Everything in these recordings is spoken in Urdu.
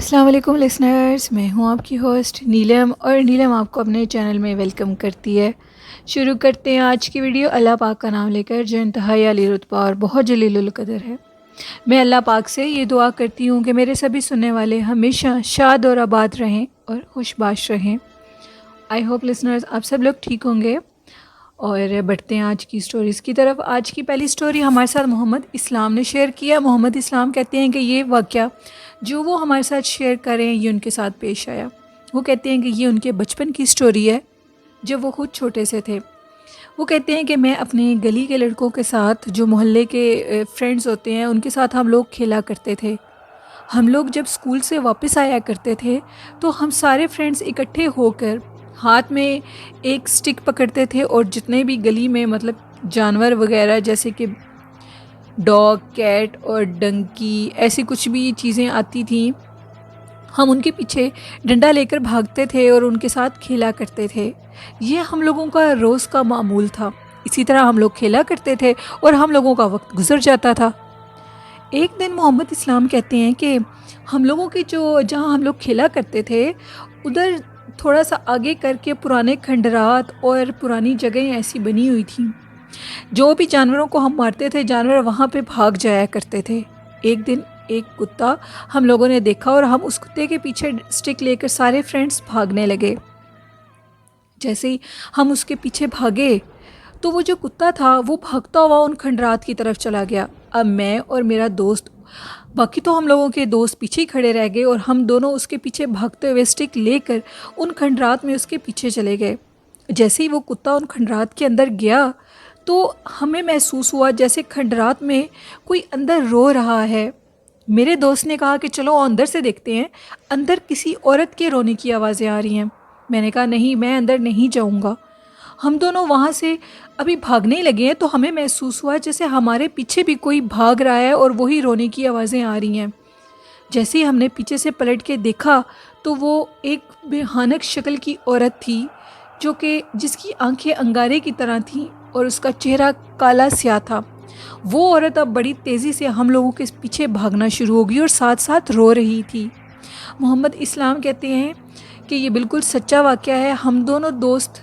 السلام علیکم لسنرز، میں ہوں آپ کی ہوسٹ نیلم، اور نیلم آپ کو اپنے چینل میں ویلکم کرتی ہے۔ شروع کرتے ہیں آج کی ویڈیو اللہ پاک کا نام لے کر، جو انتہائی علی رتبہ اور بہت جلیل القدر ہے۔ میں اللہ پاک سے یہ دعا کرتی ہوں کہ میرے سبھی سننے والے ہمیشہ شاد اور آباد رہیں اور خوش باش رہیں۔ آئی ہوپ لسنرز آپ سب لوگ ٹھیک ہوں گے، اور بڑھتے ہیں آج کی سٹوریز کی طرف۔ آج کی پہلی سٹوری ہمارے ساتھ محمد اسلام نے شیئر کیا۔ محمد اسلام کہتے ہیں کہ یہ واقعہ جو وہ ہمارے ساتھ شیئر کریں یہ ان کے ساتھ پیش آیا۔ وہ کہتے ہیں کہ یہ ان کے بچپن کی سٹوری ہے جب وہ خود چھوٹے سے تھے۔ وہ کہتے ہیں کہ میں اپنے گلی کے لڑکوں کے ساتھ، جو محلے کے فرینڈز ہوتے ہیں، ان کے ساتھ ہم لوگ کھیلا کرتے تھے۔ ہم لوگ جب اسکول سے واپس آیا کرتے تھے تو ہم سارے فرینڈز اکٹھے ہو کر ہاتھ میں ایک سٹک پکڑتے تھے، اور جتنے بھی گلی میں جانور وغیرہ جیسے کہ ڈاگ، کیٹ اور ڈنکی، ایسی کچھ بھی چیزیں آتی تھیں، ہم ان کے پیچھے ڈنڈا لے کر بھاگتے تھے اور ان کے ساتھ کھیلا کرتے تھے۔ یہ ہم لوگوں کا روز کا معمول تھا۔ اسی طرح ہم لوگ کھیلا کرتے تھے اور ہم لوگوں کا وقت گزر جاتا تھا۔ ایک دن محمد اسلام کہتے ہیں کہ ہم لوگوں کی جہاں ہم لوگ کھیلا کرتے تھے، ادھر تھوڑا سا آگے کر کے پرانے کھنڈرات اور پرانی جگہیں ایسی بنی ہوئی تھیں، جو بھی جانوروں کو ہم مارتے تھے جانور وہاں پہ بھاگ جایا کرتے تھے۔ ایک دن ایک کتا ہم لوگوں نے دیکھا، اور ہم اس کتے کے پیچھے سٹک لے کر سارے فرینڈز بھاگنے لگے۔ جیسے ہی ہم اس کے پیچھے بھاگے تو وہ جو کتا تھا وہ بھاگتا ہوا ان کھنڈرات کی طرف چلا گیا۔ اب میں اور میرا دوست، باقی تو ہم لوگوں کے دوست پیچھے ہی کھڑے رہ گئے، اور ہم دونوں اس کے پیچھے بھاگتے ہوئے سٹک لے کر ان کھنڈرات میں اس کے پیچھے چلے گئے۔ جیسے ہی وہ کتا ان کھنڈرات کے اندر گیا تو ہمیں محسوس ہوا جیسے کھنڈرات میں کوئی اندر رو رہا ہے۔ میرے دوست نے کہا کہ چلو اندر سے دیکھتے ہیں، اندر کسی عورت کے رونے کی آوازیں آ رہی ہیں۔ میں نے کہا نہیں، میں اندر نہیں جاؤں گا۔ ہم دونوں وہاں سے ابھی بھاگنے لگے ہیں تو ہمیں محسوس ہوا جیسے ہمارے پیچھے بھی کوئی بھاگ رہا ہے اور وہی رونے کی آوازیں آ رہی ہیں۔ جیسے ہی ہم نے پیچھے سے پلٹ کے دیکھا تو وہ ایک بھیانک شکل کی عورت تھی، جس کی آنکھیں انگارے کی طرح تھیں اور اس کا چہرہ کالا سیاہ تھا۔ وہ عورت اب بڑی تیزی سے ہم لوگوں کے پیچھے بھاگنا شروع ہو گئی اور ساتھ ساتھ رو رہی تھی۔ محمد اسلام کہتے ہیں کہ یہ بالکل سچا واقعہ ہے۔ ہم دونوں دوست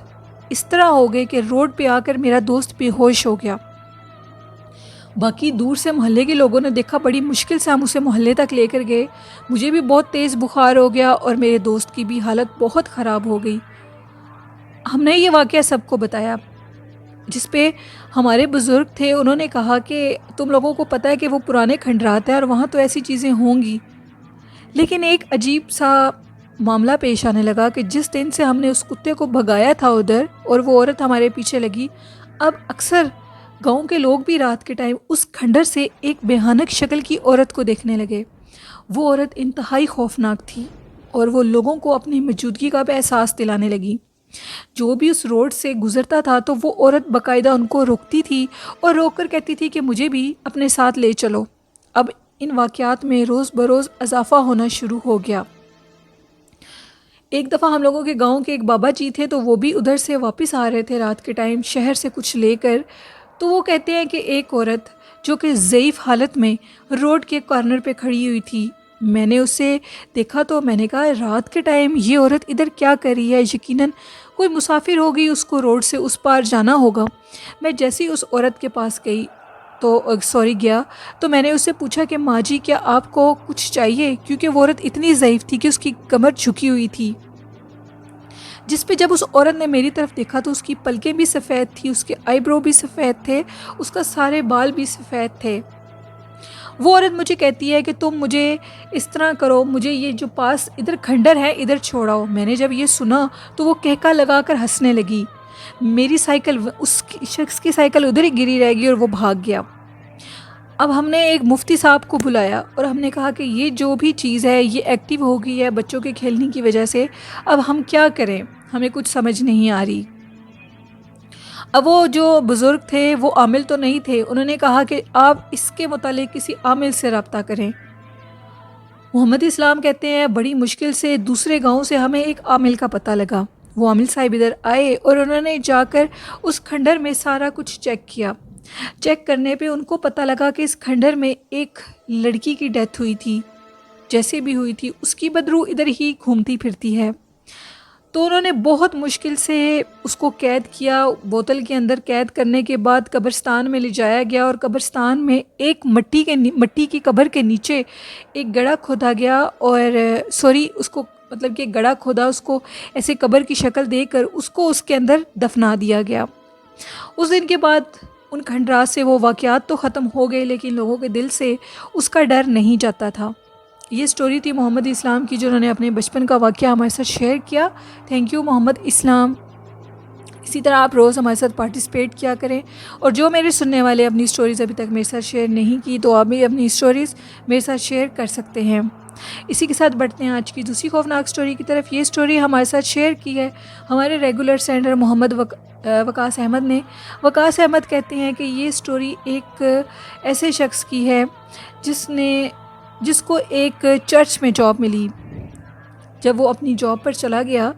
اس طرح ہو گئے کہ روڈ پہ آ کر میرا دوست بے ہوش ہو گیا۔ باقی دور سے محلے کے لوگوں نے دیکھا، بڑی مشکل سے ہم اسے محلے تک لے کر گئے۔ مجھے بھی بہت تیز بخار ہو گیا اور میرے دوست کی بھی حالت بہت خراب ہو گئی۔ ہم نے یہ واقعہ سب کو بتایا، جس پہ ہمارے بزرگ تھے، انہوں نے کہا کہ تم لوگوں کو پتہ ہے کہ وہ پرانے کھنڈرات ہیں اور وہاں تو ایسی چیزیں ہوں گی، لیکن ایک عجیب سا معاملہ پیش آنے لگا کہ جس دن سے ہم نے اس کتے کو بھگایا تھا ادھر اور وہ عورت ہمارے پیچھے لگی، اب اکثر گاؤں کے لوگ بھی رات کے ٹائم اس کھنڈر سے ایک بھیانک شکل کی عورت کو دیکھنے لگے۔ وہ عورت انتہائی خوفناک تھی اور وہ لوگوں کو اپنی موجودگی کا بھی احساس دلانے لگی۔ جو بھی اس روڈ سے گزرتا تھا تو وہ عورت باقاعدہ ان کو روکتی تھی اور روک کر کہتی تھی کہ مجھے بھی اپنے ساتھ لے چلو۔ اب ان واقعات میں روز بروز اضافہ ہونا شروع ہو گیا۔ ایک دفعہ ہم لوگوں کے گاؤں کے ایک بابا جی تھے، تو وہ بھی ادھر سے واپس آ رہے تھے رات کے ٹائم شہر سے کچھ لے کر، تو وہ کہتے ہیں کہ ایک عورت جو کہ ضعیف حالت میں روڈ کے کارنر پہ کھڑی ہوئی تھی، میں نے اسے دیکھا تو میں نے کہا رات کے ٹائم یہ عورت ادھر کیا کر رہی ہے؟ یقیناً کوئی مسافر ہو گئی، اس کو روڈ سے اس پار جانا ہوگا۔ میں جیسے ہی اس عورت کے پاس گیا تو میں نے اس سے پوچھا کہ ماں جی کیا آپ کو کچھ چاہیے؟ کیونکہ وہ عورت اتنی ضعیف تھی کہ اس کی کمر جھکی ہوئی تھی، جس پہ جب اس عورت نے میری طرف دیکھا تو اس کی پلکیں بھی سفید تھی، اس کے آئی برو بھی سفید تھے، اس کا سارے بال بھی سفید تھے۔ وہ عورت مجھے کہتی ہے کہ تم مجھے اس طرح کرو، مجھے یہ جو پاس ادھر کھنڈر ہے ادھر چھوڑاؤ۔ میں نے جب یہ سنا تو وہ کہکا لگا کر ہنسنے لگی۔ میری سائیکل، اس شخص کی سائیکل ادھر ہی گری رہ گئی اور وہ بھاگ گیا۔ اب ہم نے ایک مفتی صاحب کو بلایا اور ہم نے کہا کہ یہ جو بھی چیز ہے یہ ایکٹیو ہو گئی ہے بچوں کے کھیلنے کی وجہ سے، اب ہم کیا کریں؟ ہمیں کچھ سمجھ نہیں آ رہی۔ اب وہ جو بزرگ تھے وہ عامل تو نہیں تھے، انہوں نے کہا کہ آپ اس کے متعلق کسی عامل سے رابطہ کریں۔ محمد اسلام کہتے ہیں بڑی مشکل سے دوسرے گاؤں سے ہمیں ایک عامل کا پتہ لگا۔ وہ عامل صاحب ادھر آئے اور انہوں نے جا کر اس کھنڈر میں سارا کچھ چیک کیا۔ چیک کرنے پہ ان کو پتہ لگا کہ اس کھنڈر میں ایک لڑکی کی ڈیتھ ہوئی تھی۔ جیسے بھی ہوئی تھی اس کی بدروح ادھر ہی گھومتی پھرتی ہے۔ تو انہوں نے بہت مشکل سے اس کو قید کیا، بوتل کے اندر قید کرنے کے بعد قبرستان میں لے جایا گیا، اور قبرستان میں ایک مٹی کی قبر کے نیچے ایک گڑھا کھودا گیا، اور اس کو مطلب کہ گڑھا کھودا، اس کو ایسے قبر کی شکل دے کر اس کو اس کے اندر دفنا دیا گیا۔ اس دن کے بعد ان کھنڈرات سے وہ واقعات تو ختم ہو گئے، لیکن لوگوں کے دل سے اس کا ڈر نہیں جاتا تھا۔ یہ سٹوری تھی محمد اسلام کی، جنہوں نے اپنے بچپن کا واقعہ ہمارے ساتھ شیئر کیا۔ تھینک یو محمد اسلام۔ اسی طرح آپ روز ہمارے ساتھ پارٹیسپیٹ کیا کریں، اور جو میرے سننے والے اپنی سٹوریز ابھی تک میرے ساتھ شیئر نہیں کی تو آپ بھی اپنی سٹوریز میرے ساتھ شیئر کر سکتے ہیں۔ اسی کے ساتھ بڑھتے ہیں آج کی دوسری خوفناک سٹوری کی طرف۔ یہ سٹوری ہمارے ساتھ شیئر کی ہے ہمارے ریگولر سینڈر محمد وقاص احمد نے۔ وقاص احمد کہتے ہیں کہ یہ سٹوری ایک ایسے شخص کی ہے جس کو ایک چرچ میں جاب ملی۔ جب وہ اپنی جاب پر چلا گیا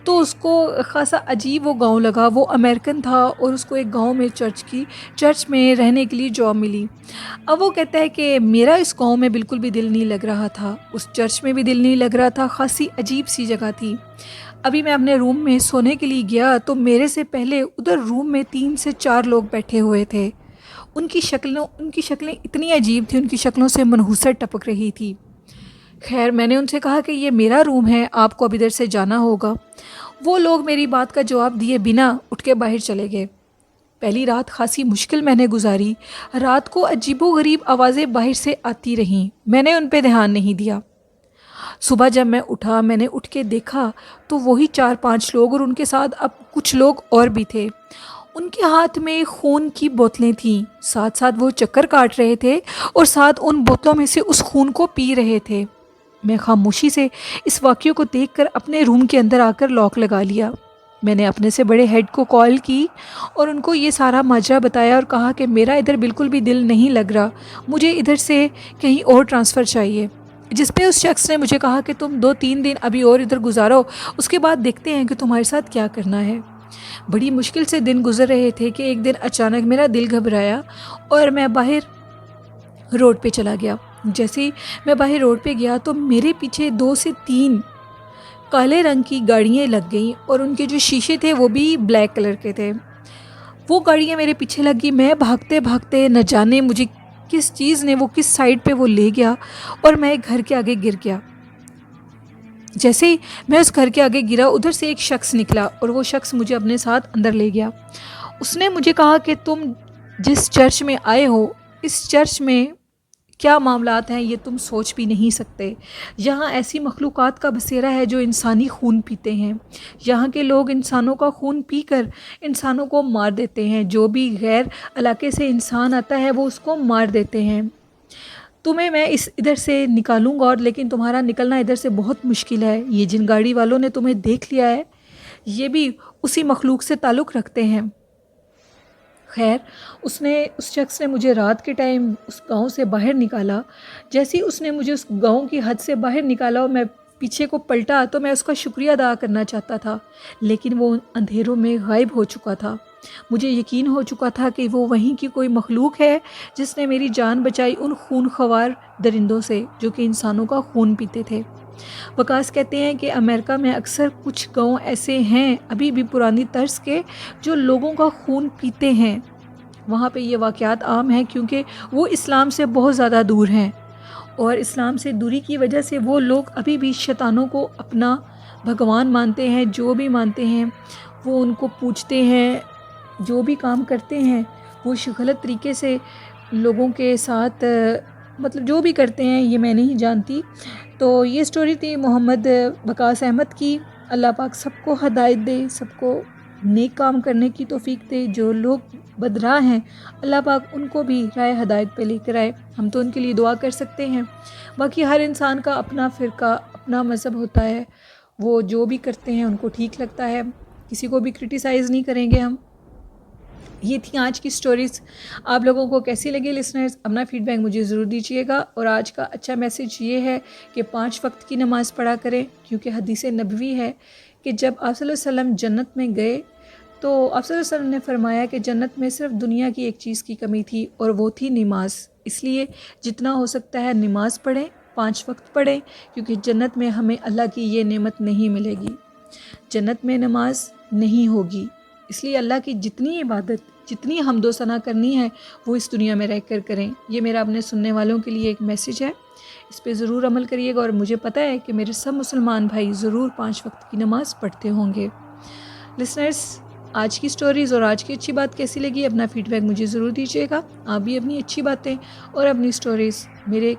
تو اس کو خاصا عجیب وہ گاؤں لگا۔ وہ امریکن تھا اور اس کو ایک گاؤں میں چرچ میں رہنے کے لیے جاب ملی۔ اب وہ کہتا ہے کہ میرا اس گاؤں میں بالکل بھی دل نہیں لگ رہا تھا، اس چرچ میں بھی دل نہیں لگ رہا تھا، خاصی عجیب سی جگہ تھی۔ ابھی میں اپنے روم میں سونے کے لیے گیا تو میرے سے پہلے ادھر روم میں 3 سے 4 لوگ بیٹھے ہوئے تھے۔ ان کی شکلیں اتنی عجیب تھیں، ان کی شکلوں سے منحوست ٹپک رہی تھی۔ خیر میں نے ان سے کہا کہ یہ میرا روم ہے، آپ کو اب ادھر سے جانا ہوگا۔ وہ لوگ میری بات کا جواب دیے بنا اٹھ کے باہر چلے گئے۔ پہلی رات خاصی مشکل میں نے گزاری۔ رات کو عجیب و غریب آوازیں باہر سے آتی رہیں، میں نے ان پہ دھیان نہیں دیا۔ صبح جب میں اٹھا، میں نے اٹھ کے دیکھا تو وہی 4-5 لوگ، اور ان کے ساتھ اب کچھ لوگ اور بھی تھے۔ ان کے ہاتھ میں خون کی بوتلیں تھیں، ساتھ ساتھ وہ چکر کاٹ رہے تھے اور ساتھ ان بوتلوں میں سے اس خون کو پی رہے تھے۔ میں خاموشی سے اس واقعے کو دیکھ کر اپنے روم کے اندر آ کر لاک لگا لیا۔ میں نے اپنے سے بڑے ہیڈ کو کال کی اور ان کو یہ سارا ماجرا بتایا اور کہا کہ میرا ادھر بالکل بھی دل نہیں لگ رہا، مجھے ادھر سے کہیں اور ٹرانسفر چاہیے۔ جس پہ اس شخص نے مجھے کہا کہ تم 2-3 دن ابھی اور ادھر گزارو، اس کے بعد دیکھتے ہیں کہ تمہارے ساتھ کیا کرنا ہے۔ بڑی مشکل سے دن گزر رہے تھے کہ ایک دن اچانک میرا دل گھبرایا اور میں باہر روڈ پہ چلا گیا۔ جیسے ہی میں باہر روڈ پہ گیا تو میرے پیچھے 2 سے 3 کالے رنگ کی گاڑیاں لگ گئیں، اور ان کے جو شیشے تھے وہ بھی بلیک کلر کے تھے۔ وہ گاڑیاں میرے پیچھے لگ گئی، میں بھاگتے بھاگتے نہ جانے مجھے کس چیز نے وہ کس سائڈ پہ وہ لے گیا، اور میں ایک گھر کے آگے گر گیا۔ جیسے ہی میں اس گھر کے آگے گرا، ادھر سے ایک شخص نکلا اور وہ شخص مجھے اپنے ساتھ اندر لے گیا۔ اس نے مجھے کہا کہ تم جس چرچ میں آئے ہو، اس چرچ میں کیا معاملات ہیں یہ تم سوچ بھی نہیں سکتے۔ یہاں ایسی مخلوقات کا بسیرا ہے جو انسانی خون پیتے ہیں۔ یہاں کے لوگ انسانوں کا خون پی کر انسانوں کو مار دیتے ہیں، جو بھی غیر علاقے سے انسان آتا ہے وہ اس کو مار دیتے ہیں۔ تمہیں میں ادھر سے نکالوں گا، اور لیکن تمہارا نکلنا ادھر سے بہت مشکل ہے۔ یہ جن گاڑی والوں نے تمہیں دیکھ لیا ہے یہ بھی اسی مخلوق سے تعلق رکھتے ہیں۔ خیر اس شخص نے مجھے رات کے ٹائم اس گاؤں سے باہر نکالا۔ جیسے ہی اس نے مجھے اس گاؤں کی حد سے باہر نکالا اور میں پیچھے کو پلٹا تو میں اس کا شکریہ ادا کرنا چاہتا تھا، لیکن وہ اندھیروں میں غائب ہو چکا تھا۔ مجھے یقین ہو چکا تھا کہ وہ وہیں کی کوئی مخلوق ہے جس نے میری جان بچائی ان خون خوار درندوں سے جو کہ انسانوں کا خون پیتے تھے۔ وقاص کہتے ہیں کہ امریکہ میں اکثر کچھ گاؤں ایسے ہیں ابھی بھی پرانی طرز کے جو لوگوں کا خون پیتے ہیں۔ وہاں پہ یہ واقعات عام ہیں کیونکہ وہ اسلام سے بہت زیادہ دور ہیں، اور اسلام سے دوری کی وجہ سے وہ لوگ ابھی بھی شیطانوں کو اپنا بھگوان مانتے ہیں۔ جو بھی مانتے ہیں وہ ان کو پوجتے ہیں، جو بھی کام کرتے ہیں وہ غلط طریقے سے لوگوں کے ساتھ مطلب جو بھی کرتے ہیں یہ میں نہیں جانتی۔ تو یہ سٹوری تھی محمد وقاص احمد کی۔ اللہ پاک سب کو ہدایت دے، سب کو نیک کام کرنے کی توفیق دے۔ جو لوگ بدراہ ہیں اللہ پاک ان کو بھی راہ ہدایت پہ لے کر آئے۔ ہم تو ان کے لیے دعا کر سکتے ہیں، باقی ہر انسان کا اپنا فرقہ اپنا مذہب ہوتا ہے، وہ جو بھی کرتے ہیں ان کو ٹھیک لگتا ہے، کسی کو بھی کرٹیسائز نہیں کریں گے ہم۔ یہ تھی آج کی سٹوریز۔ آپ لوگوں کو کیسی لگی لسنرز؟ اپنا فیڈ بیک مجھے ضرور دیجیے گا۔ اور آج کا اچھا میسیج یہ ہے کہ 5 وقت کی نماز پڑھا کریں، کیونکہ حدیث نبوی ہے کہ جب آپ صلی اللہ علیہ وسلم جنت میں گئے تو آپ صلی اللہ علیہ وسلم نے فرمایا کہ جنت میں صرف دنیا کی ایک چیز کی کمی تھی اور وہ تھی نماز۔ اس لیے جتنا ہو سکتا ہے نماز پڑھیں، 5 وقت پڑھیں، کیونکہ جنت میں ہمیں اللہ کی یہ نعمت نہیں ملے گی، جنت میں نماز نہیں ہوگی۔ اس لیے اللہ کی جتنی عبادت، جتنی حمد و ثنا کرنی ہے وہ اس دنیا میں رہ کر کریں۔ یہ میرا اپنے سننے والوں کے لیے ایک میسیج ہے، اس پہ ضرور عمل کریے گا، اور مجھے پتہ ہے کہ میرے سب مسلمان بھائی ضرور 5 وقت کی نماز پڑھتے ہوں گے۔ لسنرز، آج کی سٹوریز اور آج کی اچھی بات کیسی لگی؟ اپنا فیڈ بیک مجھے ضرور دیجیے گا۔ آپ بھی اپنی اچھی باتیں اور اپنی سٹوریز میرے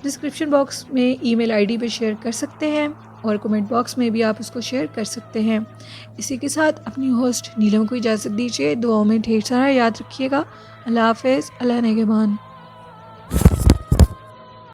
ڈسکرپشن باکس میں ای میل آئی ڈی پہ شیئر کر سکتے ہیں، اور کمنٹ باکس میں بھی آپ اس کو شیئر کر سکتے ہیں۔ اسی کے ساتھ اپنی ہوسٹ نیلم کو اجازت دیجیے، دعاؤں میں ڈھیر سارا یاد رکھیے گا۔ اللہ حافظ، اللہ نگہبان۔